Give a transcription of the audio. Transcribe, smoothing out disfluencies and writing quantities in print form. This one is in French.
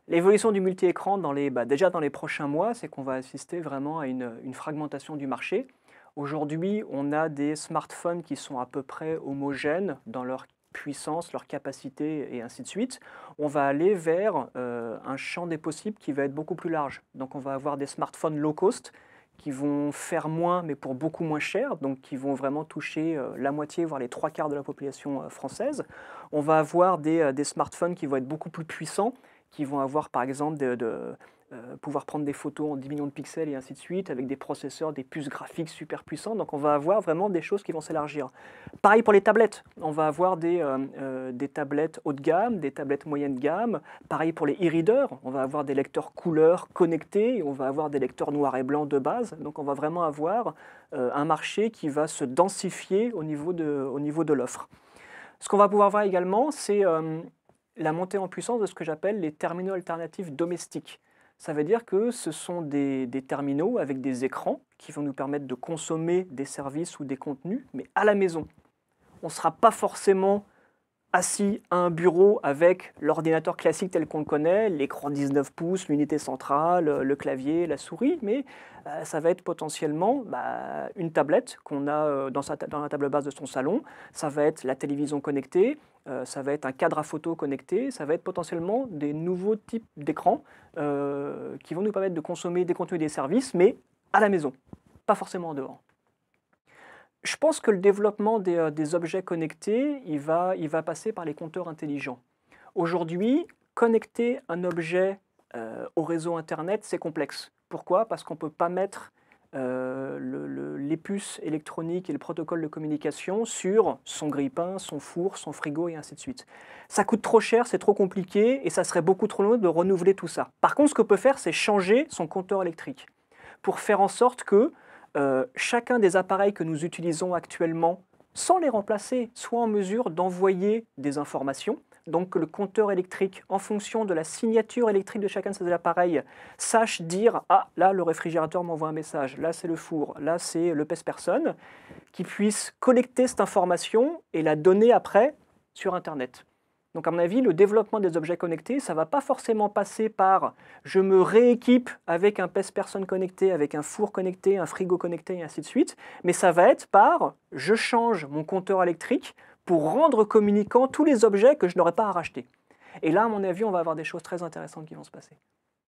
L'évolution du multi-écran déjà dans les prochains mois, c'est qu'on va assister vraiment à une fragmentation du marché. Aujourd'hui, on a des smartphones qui sont à peu près homogènes dans leur puissance, leur capacité et ainsi de suite. On va aller vers un champ des possibles qui va être beaucoup plus large. Donc on va avoir des smartphones low cost qui vont faire moins mais pour beaucoup moins cher, donc qui vont vraiment toucher la moitié, voire les trois quarts de la population française. On va avoir des smartphones qui vont être beaucoup plus puissants, qui vont avoir par exemple pouvoir prendre des photos en 10 millions de pixels et ainsi de suite, avec des processeurs, des puces graphiques super puissants. Donc on va avoir vraiment des choses qui vont s'élargir. Pareil pour les tablettes. On va avoir des tablettes haut de gamme, des tablettes moyenne de gamme. Pareil pour les e-readers. On va avoir des lecteurs couleurs connectés, et on va avoir des lecteurs noir et blanc de base. Donc on va vraiment avoir un marché qui va se densifier au niveau de l'offre. Ce qu'on va pouvoir voir également, c'est la montée en puissance de ce que j'appelle les terminaux alternatifs domestiques. Ça veut dire que ce sont des terminaux avec des écrans qui vont nous permettre de consommer des services ou des contenus, mais à la maison. On ne sera pas forcément assis à un bureau avec l'ordinateur classique tel qu'on le connaît, l'écran 19 pouces, l'unité centrale, le clavier, la souris, mais ça va être potentiellement une tablette qu'on a dans la table basse de son salon, ça va être la télévision connectée, ça va être un cadre à photo connecté, ça va être potentiellement des nouveaux types d'écrans qui vont nous permettre de consommer des contenus et des services, mais à la maison, pas forcément en dehors. Je pense que le développement des objets connectés, il va passer par les compteurs intelligents. Aujourd'hui, connecter un objet au réseau Internet, c'est complexe. Pourquoi? Parce qu'on ne peut pas mettre les puces électroniques et le protocole de communication sur son grille-pain, son four, son frigo et ainsi de suite. Ça coûte trop cher, c'est trop compliqué et ça serait beaucoup trop long de renouveler tout ça. Par contre, ce qu'on peut faire, c'est changer son compteur électrique pour faire en sorte que chacun des appareils que nous utilisons actuellement, sans les remplacer, soit en mesure d'envoyer des informations. Donc que le compteur électrique, en fonction de la signature électrique de chacun de ces appareils, sache dire « Ah, là, le réfrigérateur m'envoie un message, là, c'est le four, là, c'est le pèse-personne », qui puisse collecter cette information et la donner après sur Internet. Donc à mon avis, le développement des objets connectés, ça ne va pas forcément passer par « je me rééquipe avec un pèse-personne connecté, avec un four connecté, un frigo connecté et ainsi de suite », mais ça va être par « je change mon compteur électrique pour rendre communicants tous les objets que je n'aurais pas à racheter ». Et là, à mon avis, on va avoir des choses très intéressantes qui vont se passer.